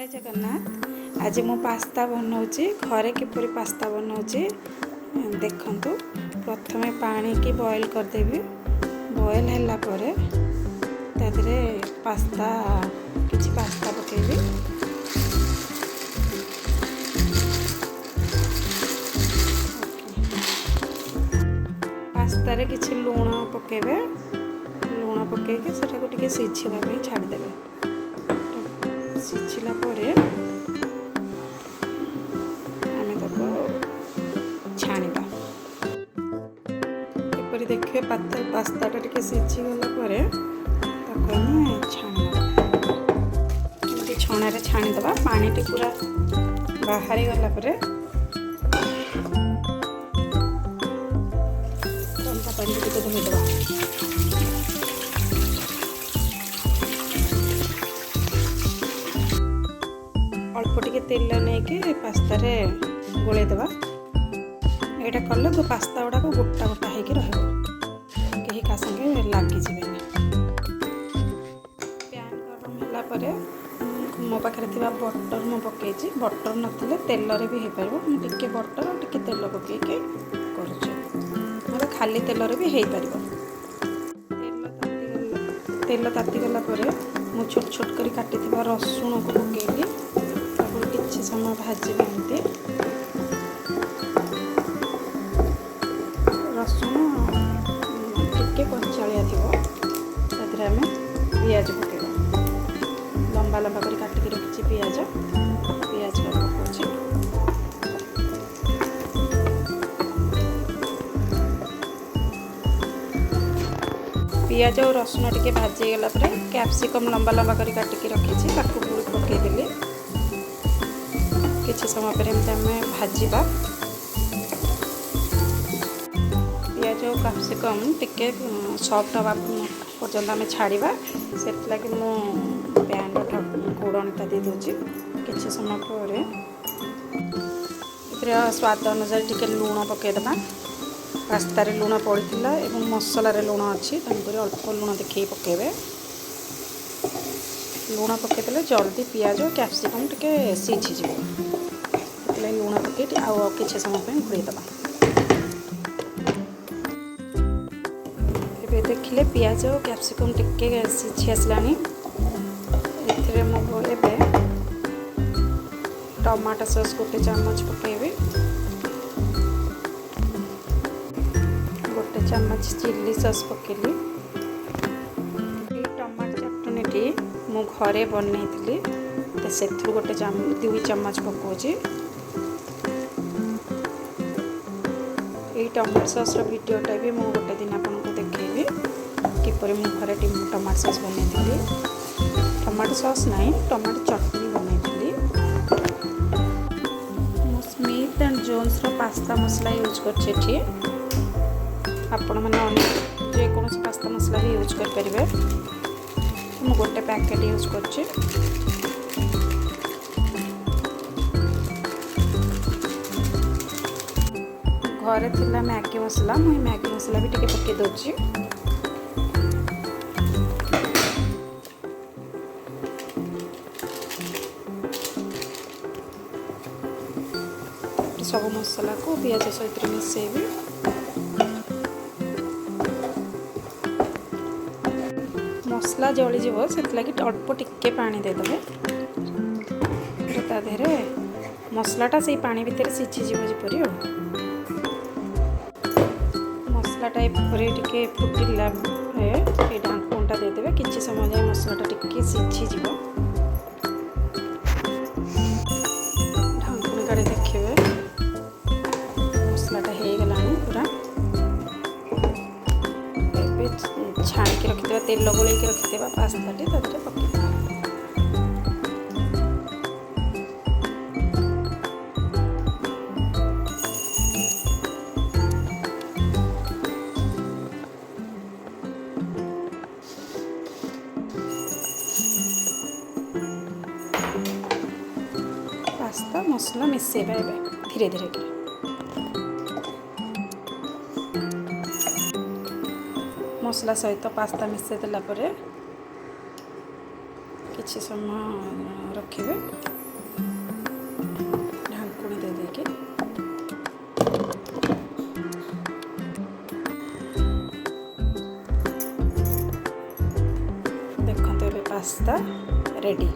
जय जगन्नाथ। आज मु पास्ता बनाऊँगी घरे किपरि पास्ता बनाऊँगी देखंतु। प्रथमे पानी की बॉईल करदेवी। बॉईल हैला परे तादरे पास्ता किछि पास्ता पकेबी। पास्ता रे किछि लूण पकेबे। लूण पकेके सेटाको टिके सिझिबा पे छाडी देबे। सिझिला परे आमे ताको छाणीबा। एपरि देखिए पास्ताटा टिके सिझी गला परे ताको आमे छाणीबा। एमति छणारे छाणीदबा। पानीटी पूरा बाहरी गला परे तंता पानी टिके धोइदबा। अल्प टिके तेल नहीं पास्ता रे गोले देवा। एटा कले गो पास्ता गुड़ा गोटा गोटा होगी रही का संगे लगी जाए। पैन गरम होला परे मो पाखे बटर मु पकई। बटर नथिले तेल रे भी हो पार। मुझे बटर और टिके तेल पकईके कर खाली तेल रे भी हो पार। तेल ताती गला परे मु छोट छोट कर काटी रसुण को पकईली। किसी समय भाजी एमती रसुण टिके कंचालिया थी आम पियाज पकेबा। लंबा लंबा कर काटिक रखी पियाज पकाउछि। पियाज और रसुण टिके भाजी गला परे कैप्सिकम लंबा लंबा कर काटिक रखी पकईदेली। किसी समय पर भाजवा। पियाज और कैप्सिकम टिके सॉफ्ट हवा पर्यंत आम छाड़ा। से लगे मु पैन घोड़नीटा दे दूची। किसी समय पर स्वाद अनुसार टिके लूण पकईदबा। पास्ता रे लूण पड़ता एवं मसला रे लूण अच्छी तेणुक अल्प लूण देखिए पकेबे। लूण पकईदेले जल्दी पियाज और कैप्सिकम टिके सीझी लूण पकई किसी समय घोड़ेदबा। देखिले पियाज और कैप्सिकम टिके सीझी आसलानी। मुझे टमाटो सॉस गोटे चामच पकेबी। गोटे चामच चिल्ली सॉस पकेली। टमाटो चटनी मु घरे बनई तो से गोटे 2 चम्मच पकाउची। ये टमाटो सॉस वीडियोटा भी मुझे गोटे दिन आपको देखी किपर मु घरे टमाटो सॉस बनई। टमाटो सॉस नहीं टमाटो चटनी बनई। स्मिथ एंड जोन्स पास्ता मसला यूज कर आपण मैंने जेकोसी पास्ता मसला भी यूज करेंगे। मु गोटे पैकेट यूज कर। घरे थिला मैगी मसला मुझे मैगी मसला भी टिके पके दोची। सब मसला को पियाज सहित मिसेबी। मसला जलीज से लगी अल्प टिके पानी देदेवे। ताधे मसलाटा से पानी भितर सीझीज जपरी। मसलाटा टिके फुटिला ढांकुणटा देदेवे। किसी समय जाए मसलाटा टिके सीझीज। ढांकुणी काढ़ी देखिए मसलाटा हो गला पूरा। छाणिक रखिदेवा तेल गोलैक रखिदेवा पास्ताटी तादरे पकेइबा। पास्ता मसला मिसेबा धीरे धीरे कर। मसला सहित पास्ता मिसई देला परे किछि समय रखिबे। Pasta ready.